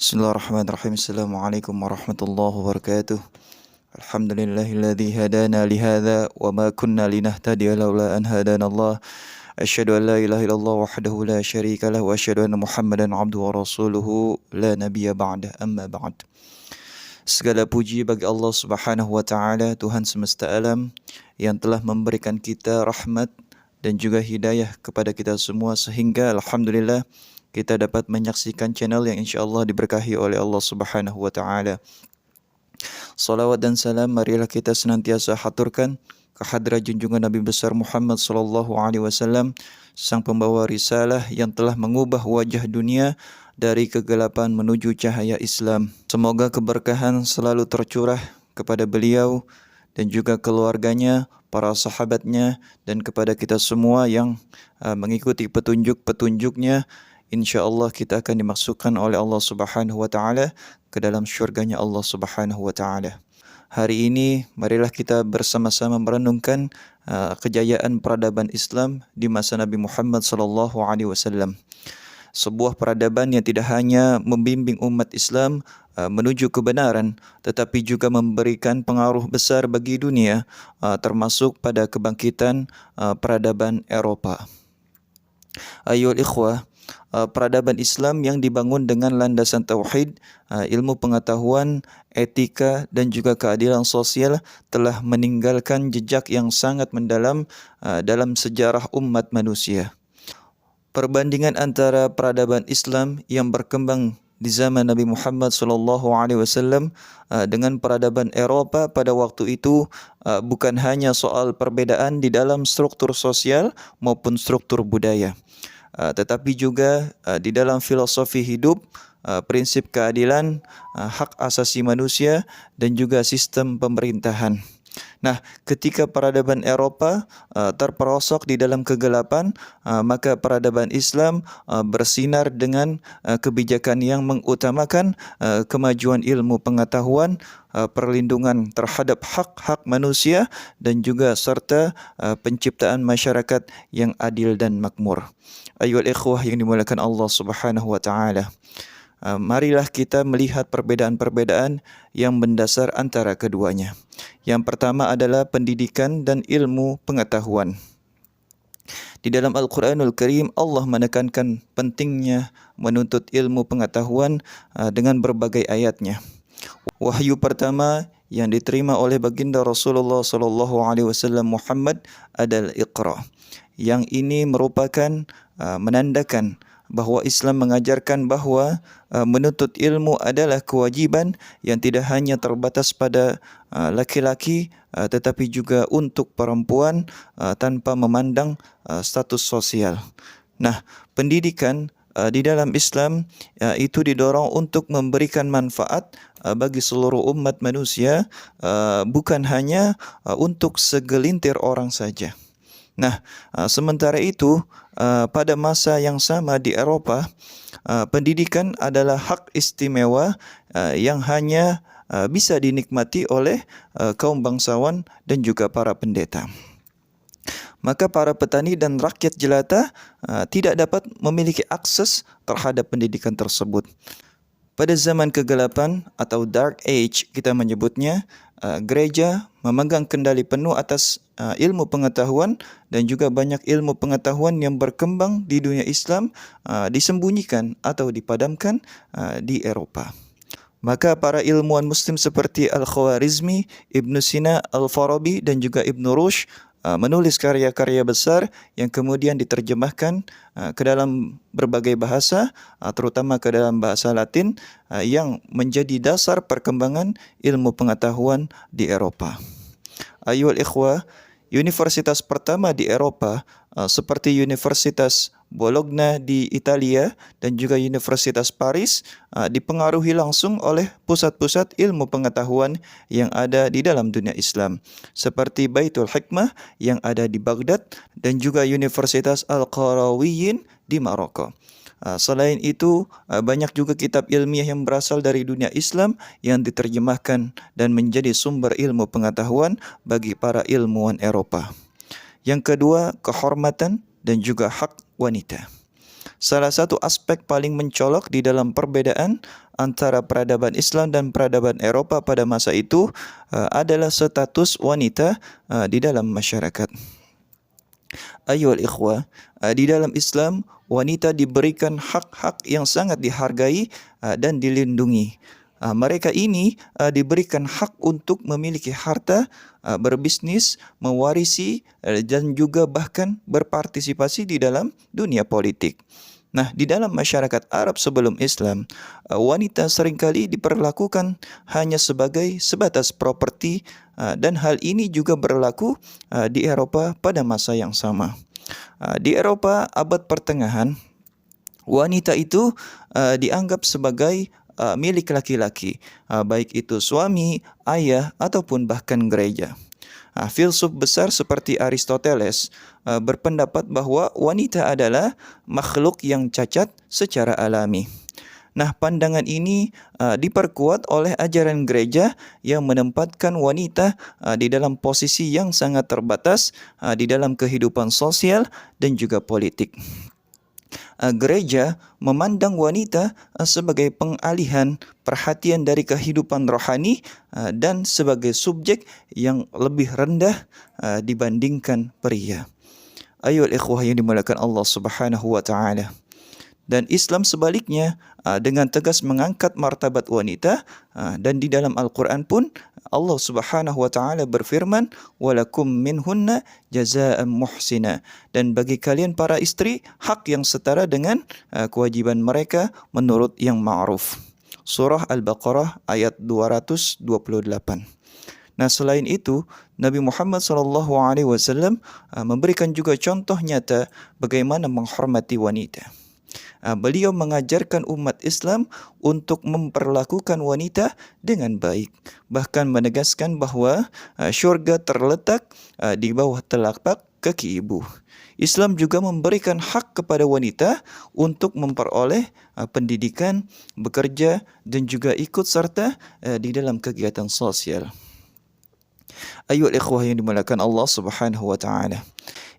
Bismillahirrahmanirrahim. Assalamualaikum warahmatullahi wabarakatuh. Alhamdulillahilladzi hadana lihadza wa ma kunna linahtadiya laula an hadana Allah. Asyhadu an la ilaha illallah wahdahu la syarika lah wa asyhadu anna Muhammadan abduhu wa rasuluhu la nabiyya ba'dah. Amma ba'd. Segala puji bagi Allah Subhanahu wa taala, Tuhan semesta alam yang telah memberikan kita rahmat dan juga hidayah kepada kita semua sehingga alhamdulillah kita dapat menyaksikan channel yang insya-Allah diberkahi oleh Allah Subhanahu wa taala. Salawat dan salam marilah kita senantiasa haturkan kehadrat junjungan Nabi besar Muhammad sallallahu alaihi wasallam, sang pembawa risalah yang telah mengubah wajah dunia dari kegelapan menuju cahaya Islam. Semoga keberkahan selalu tercurah kepada beliau dan juga keluarganya, para sahabatnya, dan kepada kita semua yang mengikuti petunjuk-petunjuknya. InsyaAllah kita akan dimasukkan oleh Allah Subhanahu wa taala ke dalam syurganya Allah Subhanahu wa taala. Hari ini marilah kita bersama-sama merenungkan kejayaan peradaban Islam di masa Nabi Muhammad sallallahu alaihi wasallam. Sebuah peradaban yang tidak hanya membimbing umat Islam menuju kebenaran, tetapi juga memberikan pengaruh besar bagi dunia, termasuk pada kebangkitan peradaban Eropah. Ayyuhal ikhwah, peradaban Islam yang dibangun dengan landasan tauhid, ilmu pengetahuan, etika dan juga keadilan sosial telah meninggalkan jejak yang sangat mendalam dalam sejarah umat manusia. Perbandingan antara peradaban Islam yang berkembang di zaman Nabi Muhammad SAW dengan peradaban Eropah pada waktu itu bukan hanya soal perbedaan di dalam struktur sosial maupun struktur budaya, tetapi juga di dalam filosofi hidup, prinsip keadilan, hak asasi manusia dan juga sistem pemerintahan. Nah, ketika peradaban Eropah terperosok di dalam kegelapan, maka peradaban Islam bersinar dengan kebijakan yang mengutamakan kemajuan ilmu pengetahuan, perlindungan terhadap hak-hak manusia dan juga serta penciptaan masyarakat yang adil dan makmur. Ayyuhal ikhwah yang dimuliakan Allah Subhanahu wa taala. Marilah kita melihat perbedaan-perbedaan yang mendasar antara keduanya. Yang pertama adalah pendidikan dan ilmu pengetahuan. Di dalam Al-Quranul Karim, Allah menekankan pentingnya menuntut ilmu pengetahuan dengan berbagai ayatnya. Wahyu pertama yang diterima oleh baginda Rasulullah SAW Muhammad adalah Iqra. Yang ini merupakan menandakan bahawa Islam mengajarkan bahawa menuntut ilmu adalah kewajiban yang tidak hanya terbatas pada laki-laki tetapi juga untuk perempuan tanpa memandang status sosial. Nah, pendidikan di dalam Islam itu didorong untuk memberikan manfaat bagi seluruh umat manusia, bukan hanya untuk segelintir orang saja. Nah, sementara itu pada masa yang sama di Eropah, pendidikan adalah hak istimewa yang hanya bisa dinikmati oleh kaum bangsawan dan juga para pendeta. Maka para petani dan rakyat jelata tidak dapat memiliki akses terhadap pendidikan tersebut. Pada zaman kegelapan atau Dark Age kita menyebutnya, gereja memegang kendali penuh atas ilmu pengetahuan dan juga banyak ilmu pengetahuan yang berkembang di dunia Islam disembunyikan atau dipadamkan di Eropah. Maka para ilmuwan muslim seperti Al-Khwarizmi, Ibn Sina, Al-Farabi dan juga Ibn Rushd menulis karya-karya besar yang kemudian diterjemahkan ke dalam berbagai bahasa, terutama ke dalam bahasa Latin, yang menjadi dasar perkembangan ilmu pengetahuan di Eropah. Ayyuhal ikhwah, universitas pertama di Eropah seperti Universitas Bologna di Italia dan juga Universitas Paris dipengaruhi langsung oleh pusat-pusat ilmu pengetahuan yang ada di dalam dunia Islam, seperti Baitul Hikmah yang ada di Baghdad dan juga Universitas Al-Qarawiyyin di Maroko. Selain itu, banyak juga kitab ilmiah yang berasal dari dunia Islam yang diterjemahkan dan menjadi sumber ilmu pengetahuan bagi para ilmuwan Eropah. Yang kedua, kehormatan dan juga hak wanita. Salah satu aspek paling mencolok di dalam perbedaan antara peradaban Islam dan peradaban Eropa pada masa itu adalah status wanita di dalam masyarakat. Ayyuhal ikhwah, di dalam Islam wanita diberikan hak-hak yang sangat dihargai dan dilindungi. Mereka ini diberikan hak untuk memiliki harta, berbisnis, mewarisi, dan juga bahkan berpartisipasi di dalam dunia politik. Nah, di dalam masyarakat Arab sebelum Islam, wanita seringkali diperlakukan hanya sebagai sebatas properti, dan hal ini juga berlaku di Eropa pada masa yang sama. Di Eropa abad pertengahan, wanita itu dianggap sebagai milik laki-laki, baik itu suami, ayah, ataupun bahkan gereja. Filsuf besar seperti Aristoteles berpendapat bahwa wanita adalah makhluk yang cacat secara alami. Nah, pandangan ini diperkuat oleh ajaran gereja yang menempatkan wanita di dalam posisi yang sangat terbatas di dalam kehidupan sosial dan juga politik. Gereja memandang wanita sebagai pengalihan perhatian dari kehidupan rohani dan sebagai subjek yang lebih rendah dibandingkan pria. Ayo ikhwah yang dimuliakan Allah Subhanahu wa taala. Dan Islam sebaliknya dengan tegas mengangkat martabat wanita, dan di dalam Al-Quran pun Allah Subhanahu wa taala berfirman, walakum minhunna jazaa'an muhsina, dan bagi kalian para istri hak yang setara dengan kewajiban mereka menurut yang ma'ruf. Surah Al-Baqarah ayat 228. Nah, selain itu, Nabi Muhammad SAW memberikan juga contoh nyata bagaimana menghormati wanita. Beliau mengajarkan umat Islam untuk memperlakukan wanita dengan baik. Bahkan menegaskan bahwa syurga terletak di bawah telapak kaki ibu. Islam juga memberikan hak kepada wanita untuk memperoleh pendidikan, bekerja, dan juga ikut serta di dalam kegiatan sosial. Ayyuhal ikhwah yang dimuliakan Allah Subhanahu wa taala.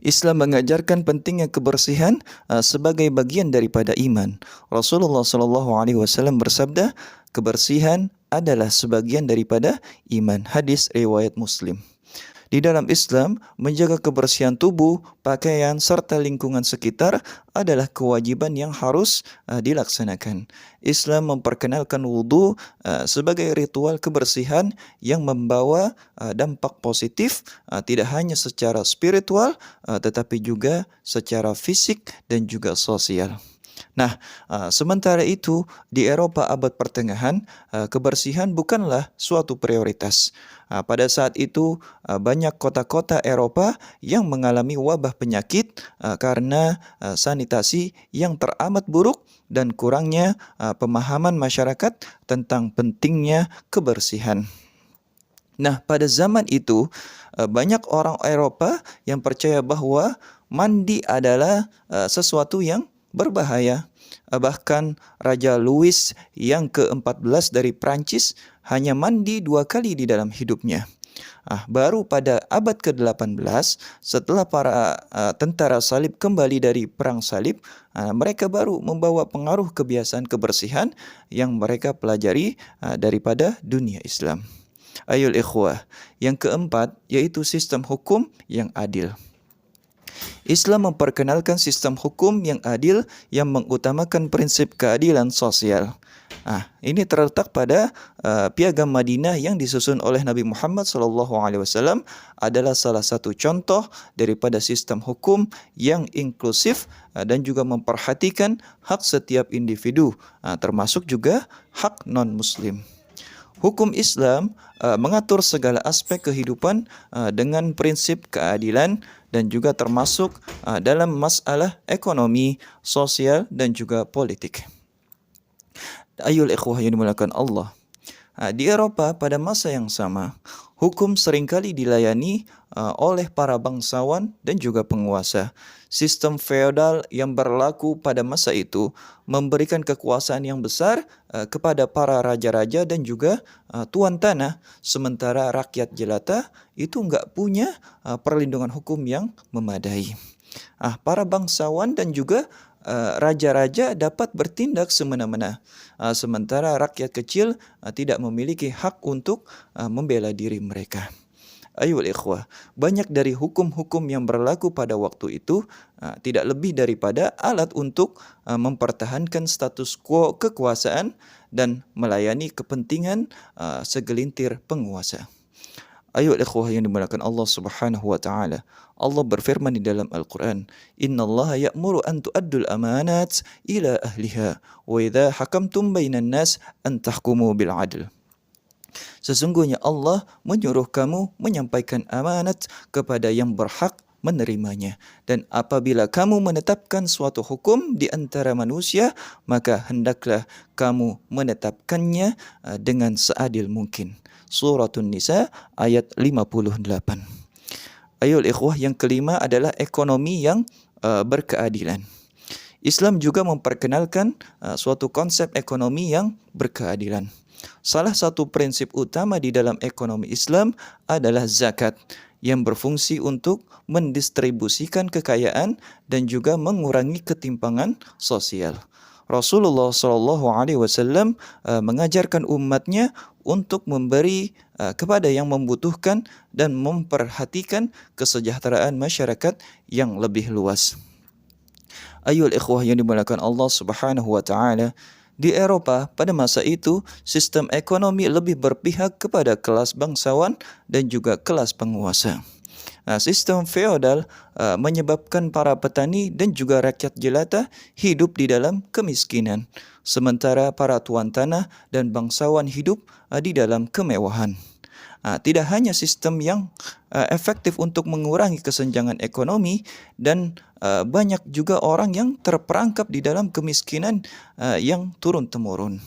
Islam mengajarkan pentingnya kebersihan sebagai bagian daripada iman. Rasulullah SAW bersabda, kebersihan adalah sebagian daripada iman. Hadis riwayat Muslim. Di dalam Islam, menjaga kebersihan tubuh, pakaian, serta lingkungan sekitar adalah kewajiban yang harus dilaksanakan. Islam memperkenalkan wudhu sebagai ritual kebersihan yang membawa dampak positif tidak hanya secara spiritual, tetapi juga secara fisik dan juga sosial. Nah, sementara itu di Eropa abad pertengahan, kebersihan bukanlah suatu prioritas. Pada saat itu banyak kota-kota Eropa yang mengalami wabah penyakit karena sanitasi yang teramat buruk dan kurangnya pemahaman masyarakat tentang pentingnya kebersihan. Nah, pada zaman itu banyak orang Eropa yang percaya bahwa mandi adalah sesuatu yang berbahaya. Bahkan Raja Louis yang ke-14 dari Prancis hanya mandi 2 kali di dalam hidupnya. Baru pada abad ke-18 setelah para tentara salib kembali dari perang salib, mereka baru membawa pengaruh kebiasaan kebersihan yang mereka pelajari daripada dunia Islam. Ayul ikhwah, yang keempat yaitu sistem hukum yang adil. Islam memperkenalkan sistem hukum yang adil yang mengutamakan prinsip keadilan sosial. Ini terletak pada Piagam Madinah yang disusun oleh Nabi Muhammad SAW adalah salah satu contoh daripada sistem hukum yang inklusif dan juga memperhatikan hak setiap individu, termasuk juga hak non-muslim. Hukum Islam mengatur segala aspek kehidupan dengan prinsip keadilan dan juga termasuk dalam masalah ekonomi, sosial dan juga politik. Ayul ikhwah yang dimuliakan Allah. Di Eropa pada masa yang sama, hukum seringkali dilayani oleh para bangsawan dan juga penguasa. Sistem feodal yang berlaku pada masa itu memberikan kekuasaan yang besar kepada para raja-raja dan juga tuan tanah, sementara rakyat jelata itu enggak punya perlindungan hukum yang memadai. Para bangsawan dan juga raja-raja dapat bertindak semena-mena, sementara rakyat kecil tidak memiliki hak untuk membela diri mereka. Ayuhal ikhwah, banyak dari hukum-hukum yang berlaku pada waktu itu tidak lebih daripada alat untuk mempertahankan status quo kekuasaan dan melayani kepentingan segelintir penguasa. Ayuhal ikhwah yang dimuliakan Allah Subhanahu wa taala. Allah berfirman di dalam Al-Quran, "Innallaha ya'muru an tu'addul amanat ila ahliha wa idza hakamtum bainan nas an tahkumu bil 'adl." Sesungguhnya Allah menyuruh kamu menyampaikan amanat kepada yang berhak menerimanya. Dan apabila kamu menetapkan suatu hukum di antara manusia, maka hendaklah kamu menetapkannya dengan seadil mungkin. Suratun Nisa ayat 58. Ayol ikhwah, yang kelima adalah ekonomi yang berkeadilan. Islam juga memperkenalkan suatu konsep ekonomi yang berkeadilan. Salah satu prinsip utama di dalam ekonomi Islam adalah zakat yang berfungsi untuk mendistribusikan kekayaan dan juga mengurangi ketimpangan sosial. Rasulullah SAW mengajarkan umatnya untuk memberi kepada yang membutuhkan dan memperhatikan kesejahteraan masyarakat yang lebih luas. Ayuhal ikhwah yang dimuliakan Allah Subhanahu wa taala, di Eropa pada masa itu sistem ekonomi lebih berpihak kepada kelas bangsawan dan juga kelas penguasa. Sistem feodal menyebabkan para petani dan juga rakyat jelata hidup di dalam kemiskinan, sementara para tuan tanah dan bangsawan hidup di dalam kemewahan. Tidak hanya sistem yang efektif untuk mengurangi kesenjangan ekonomi, dan banyak juga orang yang terperangkap di dalam kemiskinan yang turun-temurun.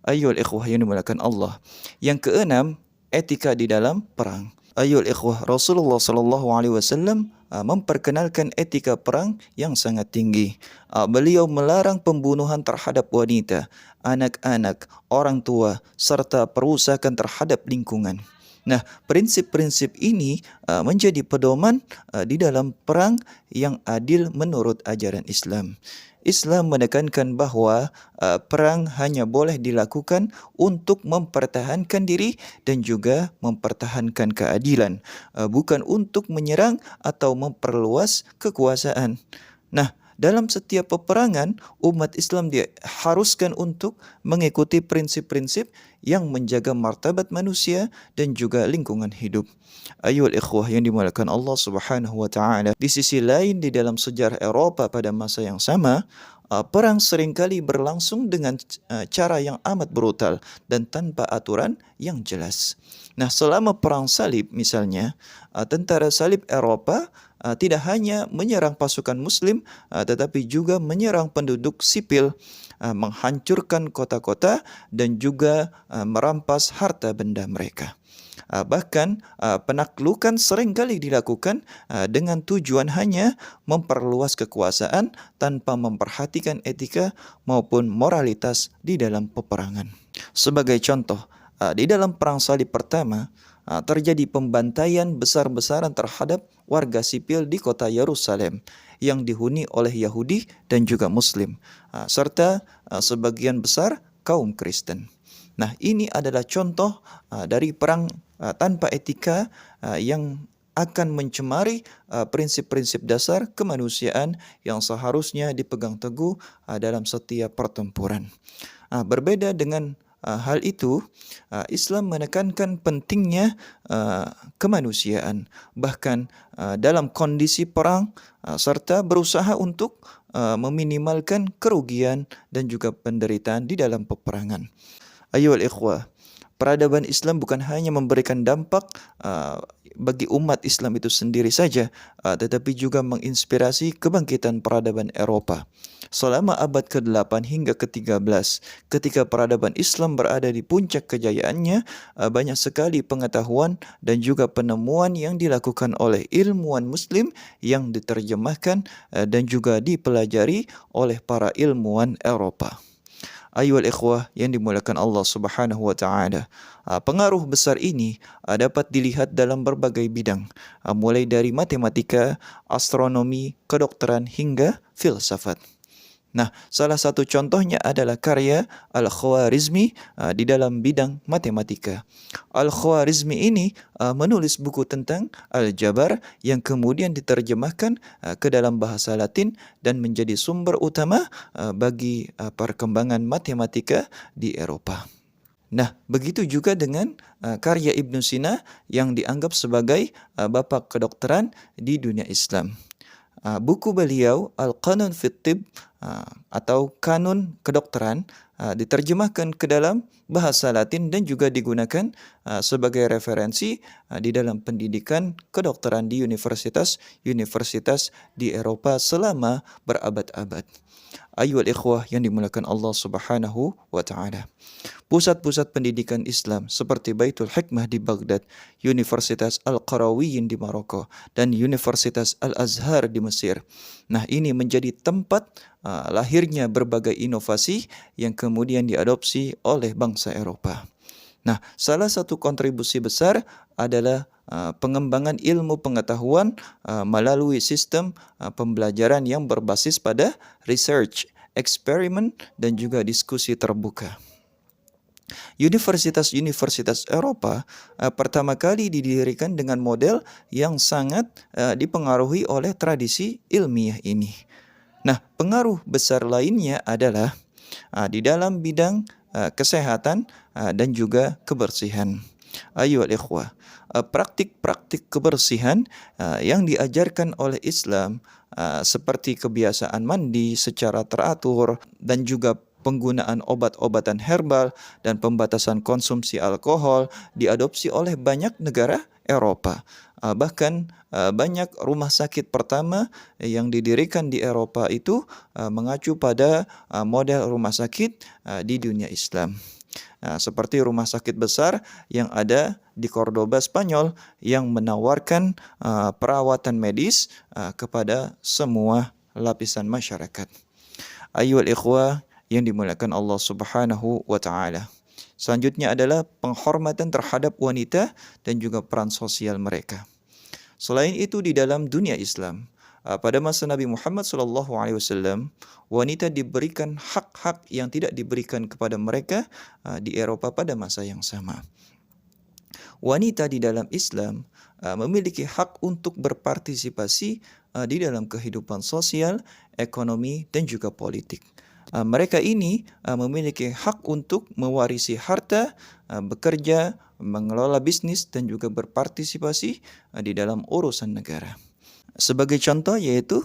Ayyuhal ikhwah yang dimuliakan Allah. Yang keenam, etika di dalam perang. Ayyuhal ikhwah, Rasulullah SAW memperkenalkan etika perang yang sangat tinggi. Beliau melarang pembunuhan terhadap wanita, anak-anak, orang tua, serta perusakan terhadap lingkungan. Nah, prinsip-prinsip ini menjadi pedoman di dalam perang yang adil menurut ajaran Islam. Islam menekankan bahawa perang hanya boleh dilakukan untuk mempertahankan diri dan juga mempertahankan keadilan, bukan untuk menyerang atau memperluas kekuasaan. Nah, dalam setiap peperangan, umat Islam diharuskan untuk mengikuti prinsip-prinsip yang menjaga martabat manusia dan juga lingkungan hidup. Ayuhal ikhwah yang dimuliakan Allah Subhanahu wa taala. Di sisi lain, di dalam sejarah Eropa pada masa yang sama, perang seringkali berlangsung dengan cara yang amat brutal dan tanpa aturan yang jelas. Nah, selama perang salib misalnya, tentara salib Eropa tidak hanya menyerang pasukan Muslim, tetapi juga menyerang penduduk sipil, menghancurkan kota-kota dan juga merampas harta benda mereka. Bahkan penaklukan seringkali dilakukan dengan tujuan hanya memperluas kekuasaan tanpa memperhatikan etika maupun moralitas di dalam peperangan. Sebagai contoh, di dalam perang salib pertama terjadi pembantaian besar-besaran terhadap warga sipil di kota Yerusalem yang dihuni oleh Yahudi dan juga Muslim, serta sebagian besar kaum Kristen. Nah, ini adalah contoh dari perang tanpa etika yang akan mencemari prinsip-prinsip dasar kemanusiaan yang seharusnya dipegang teguh dalam setiap pertempuran. Berbeda dengan hal itu, Islam menekankan pentingnya kemanusiaan, bahkan dalam kondisi perang, serta berusaha untuk meminimalkan kerugian dan juga penderitaan di dalam peperangan. Ayuhal ikhwah, peradaban Islam bukan hanya memberikan dampak bagi umat Islam itu sendiri saja, tetapi juga menginspirasi kebangkitan peradaban Eropa. Selama abad ke-8 hingga ke-13, ketika peradaban Islam berada di puncak kejayaannya, banyak sekali pengetahuan dan juga penemuan yang dilakukan oleh ilmuwan Muslim yang diterjemahkan dan juga dipelajari oleh para ilmuwan Eropa. Ayuhal ikhwah yang dimuliakan Allah Subhanahu wa taala. Pengaruh besar ini dapat dilihat dalam berbagai bidang, mulai dari matematika, astronomi, kedokteran hingga filsafat. Nah, salah satu contohnya adalah karya Al-Khwarizmi di dalam bidang matematika. Al-Khwarizmi ini menulis buku tentang aljabar yang kemudian diterjemahkan ke dalam bahasa Latin dan menjadi sumber utama bagi perkembangan matematika di Eropa. Nah, begitu juga dengan karya Ibnu Sina yang dianggap sebagai bapa kedokteran di dunia Islam. Buku beliau Al-Qanun fit Tibb atau Kanun Kedokteran diterjemahkan ke dalam bahasa Latin dan juga digunakan sebagai referensi di dalam pendidikan kedokteran di universitas-universitas di Eropa selama berabad-abad. Ayyuhal ikhwah yang dimuliakan Allah Subhanahu wa taala. Pusat-pusat pendidikan Islam seperti Baitul Hikmah di Baghdad, Universitas Al-Qarawiyyin di Maroko, dan Universitas Al-Azhar di Mesir. Nah, ini menjadi tempat lahirnya berbagai inovasi yang kemudian diadopsi oleh bangsa Eropa. Nah, salah satu kontribusi besar adalah pengembangan ilmu pengetahuan melalui sistem pembelajaran yang berbasis pada research, eksperimen, dan juga diskusi terbuka. Universitas-universitas Eropa pertama kali didirikan dengan model yang sangat dipengaruhi oleh tradisi ilmiah ini. Nah, pengaruh besar lainnya adalah di dalam bidang kesehatan dan juga kebersihan. Ayyuhal ikhwah, praktik-praktik kebersihan yang diajarkan oleh Islam seperti kebiasaan mandi secara teratur dan juga penggunaan obat-obatan herbal dan pembatasan konsumsi alkohol diadopsi oleh banyak negara Eropa. Bahkan banyak rumah sakit pertama yang didirikan di Eropa itu mengacu pada model rumah sakit di dunia Islam. Seperti rumah sakit besar yang ada di Cordoba, Spanyol yang menawarkan perawatan medis kepada semua lapisan masyarakat. Ayyuhal ikhwah yang dimuliakan Allah Subhanahu wa taala. Selanjutnya adalah penghormatan terhadap wanita dan juga peran sosial mereka. Selain itu di dalam dunia Islam, pada masa Nabi Muhammad SAW, wanita diberikan hak-hak yang tidak diberikan kepada mereka di Eropa pada masa yang sama. Wanita di dalam Islam memiliki hak untuk berpartisipasi di dalam kehidupan sosial, ekonomi, dan juga politik. Mereka ini memiliki hak untuk mewarisi harta, bekerja, mengelola bisnis, dan juga berpartisipasi di dalam urusan negara. Sebagai contoh yaitu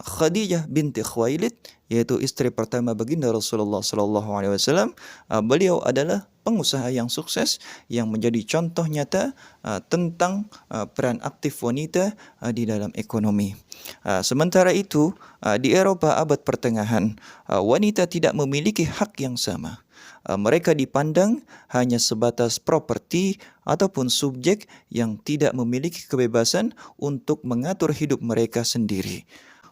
Khadijah binti Khuwailid, yaitu istri pertama baginda Rasulullah SAW. Beliau adalah pengusaha yang sukses yang menjadi contoh nyata tentang peran aktif wanita di dalam ekonomi. Sementara itu di Eropa abad pertengahan, wanita tidak memiliki hak yang sama. Mereka dipandang hanya sebatas properti ataupun subjek yang tidak memiliki kebebasan untuk mengatur hidup mereka sendiri.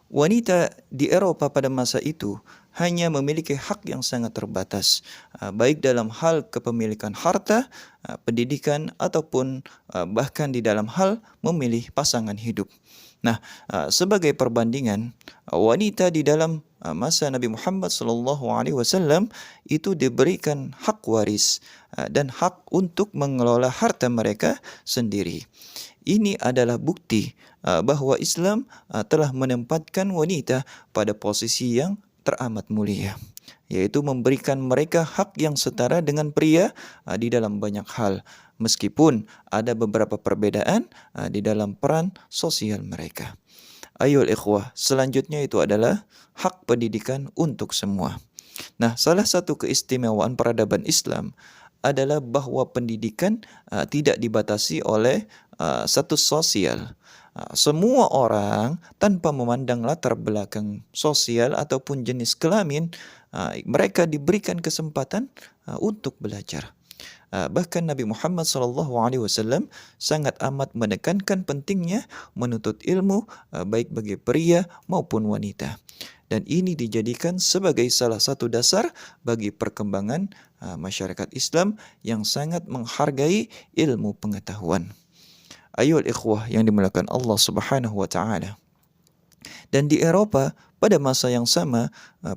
Wanita di Eropa pada masa itu hanya memiliki hak yang sangat terbatas, baik dalam hal kepemilikan harta, pendidikan, ataupun bahkan di dalam hal memilih pasangan hidup. Nah, sebagai perbandingan, wanita di dalam masa Nabi Muhammad SAW itu diberikan hak waris dan hak untuk mengelola harta mereka sendiri. Ini adalah bukti bahwa Islam telah menempatkan wanita pada posisi yang teramat mulia, yaitu memberikan mereka hak yang setara dengan pria di dalam banyak hal, meskipun ada beberapa perbedaan di dalam peran sosial mereka. Ayolah ikhwah, selanjutnya itu adalah hak pendidikan untuk semua. Nah, salah satu keistimewaan peradaban Islam adalah bahwa pendidikan tidak dibatasi oleh status sosial. Semua orang tanpa memandang latar belakang sosial ataupun jenis kelamin, mereka diberikan kesempatan untuk belajar. Bahkan Nabi Muhammad SAW sangat amat menekankan pentingnya menuntut ilmu baik bagi pria maupun wanita. Dan ini dijadikan sebagai salah satu dasar bagi perkembangan masyarakat Islam yang sangat menghargai ilmu pengetahuan. Ayolah ikhwah yang dimuliakan Allah Subhanahu wa taala. Dan di Eropa pada masa yang sama,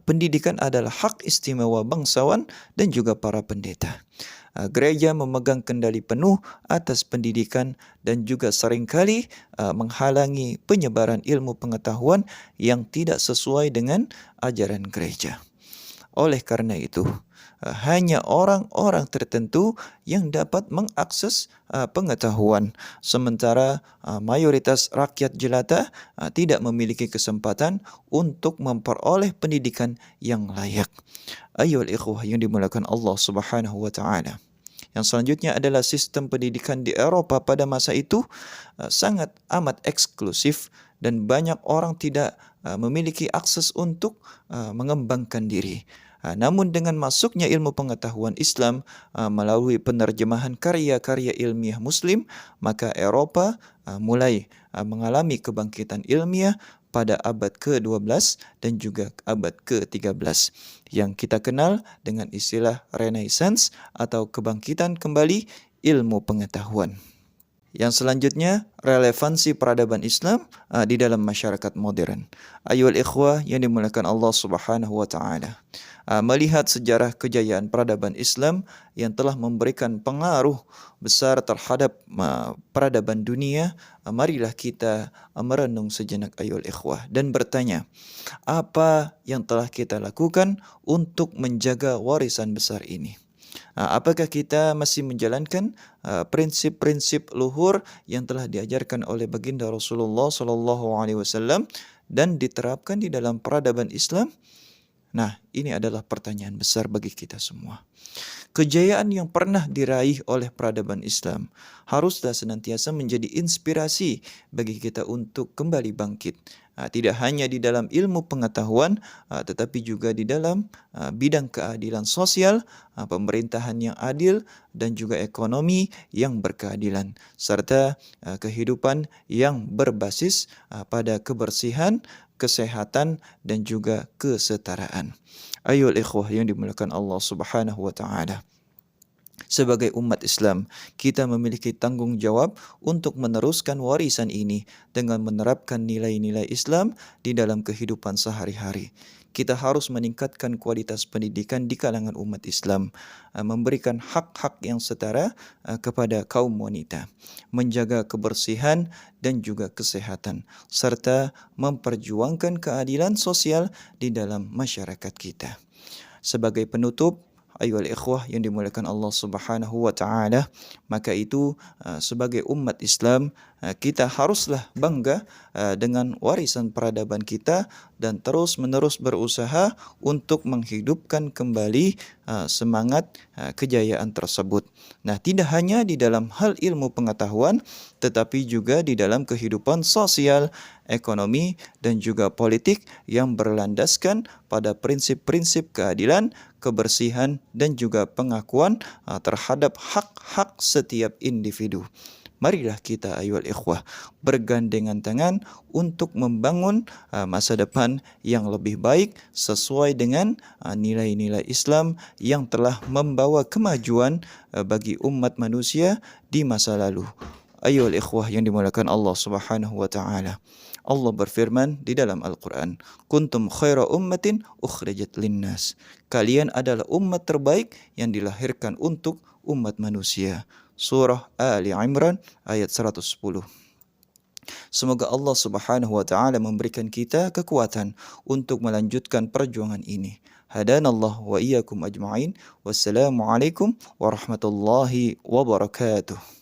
pendidikan adalah hak istimewa bangsawan dan juga para pendeta. Gereja memegang kendali penuh atas pendidikan dan juga seringkali menghalangi penyebaran ilmu pengetahuan yang tidak sesuai dengan ajaran gereja. Oleh karena itu, hanya orang-orang tertentu yang dapat mengakses pengetahuan, sementara mayoritas rakyat jelata tidak memiliki kesempatan untuk memperoleh pendidikan yang layak. Ayyuhal ikhwah yang dimuliakan Allah Subhanahu wa taala. Yang selanjutnya adalah sistem pendidikan di Eropa pada masa itu sangat amat eksklusif dan banyak orang tidak memiliki akses untuk mengembangkan diri. Namun dengan masuknya ilmu pengetahuan Islam melalui penerjemahan karya-karya ilmiah Muslim, maka Eropa mulai mengalami kebangkitan ilmiah pada abad ke-12 dan juga abad ke-13 yang kita kenal dengan istilah Renaissance atau kebangkitan kembali ilmu pengetahuan. Yang selanjutnya, relevansi peradaban Islam di dalam masyarakat modern. Ayyuhal ikhwah yang dimuliakan Allah Subhanahu wa taala. Melihat sejarah kejayaan peradaban Islam yang telah memberikan pengaruh besar terhadap peradaban dunia, marilah kita merenung sejenak ayyuhal ikhwah dan bertanya, apa yang telah kita lakukan untuk menjaga warisan besar ini? Apakah kita masih menjalankan prinsip-prinsip luhur yang telah diajarkan oleh baginda Rasulullah SAW dan diterapkan di dalam peradaban Islam? Nah, ini adalah pertanyaan besar bagi kita semua. Kejayaan yang pernah diraih oleh peradaban Islam haruslah senantiasa menjadi inspirasi bagi kita untuk kembali bangkit. Tidak hanya di dalam ilmu pengetahuan, tetapi juga di dalam bidang keadilan sosial, pemerintahan yang adil, dan juga ekonomi yang berkeadilan, serta kehidupan yang berbasis pada kebersihan, kesehatan, dan juga kesetaraan. Ayyuhal ikhwah yang dimuliakan Allah Subhanahu wa taala. Sebagai umat Islam, kita memiliki tanggung jawab untuk meneruskan warisan ini dengan menerapkan nilai-nilai Islam di dalam kehidupan sehari-hari. Kita harus meningkatkan kualitas pendidikan di kalangan umat Islam, memberikan hak-hak yang setara kepada kaum wanita, menjaga kebersihan dan juga kesehatan, serta memperjuangkan keadilan sosial di dalam masyarakat kita. Sebagai penutup, ayyuhal ikhwah yang dimuliakan Allah Subhanahu wa taala, maka itu sebagai umat Islam kita haruslah bangga dengan warisan peradaban kita dan terus-menerus berusaha untuk menghidupkan kembali semangat kejayaan tersebut. Nah, tidak hanya di dalam hal ilmu pengetahuan, tetapi juga di dalam kehidupan sosial, ekonomi, dan juga politik yang berlandaskan pada prinsip-prinsip keadilan, kebersihan, dan juga pengakuan terhadap hak-hak setiap individu. Marilah kita ayyuhal ikhwah bergandengan tangan untuk membangun masa depan yang lebih baik sesuai dengan nilai-nilai Islam yang telah membawa kemajuan bagi umat manusia di masa lalu. Ayyuhal ikhwah yang dimuliakan Allah Subhanahu wa taala. Allah berfirman di dalam Al-Quran, Kuntum khaira ummatin ukhrijat linnas. Kalian adalah umat terbaik yang dilahirkan untuk umat manusia. Surah Ali Imran ayat 110. Semoga Allah Subhanahu wa taala memberikan kita kekuatan untuk melanjutkan perjuangan ini. Hadanallah wa iyyakum ajma'in. Wassalamualaikum warahmatullahi wabarakatuh.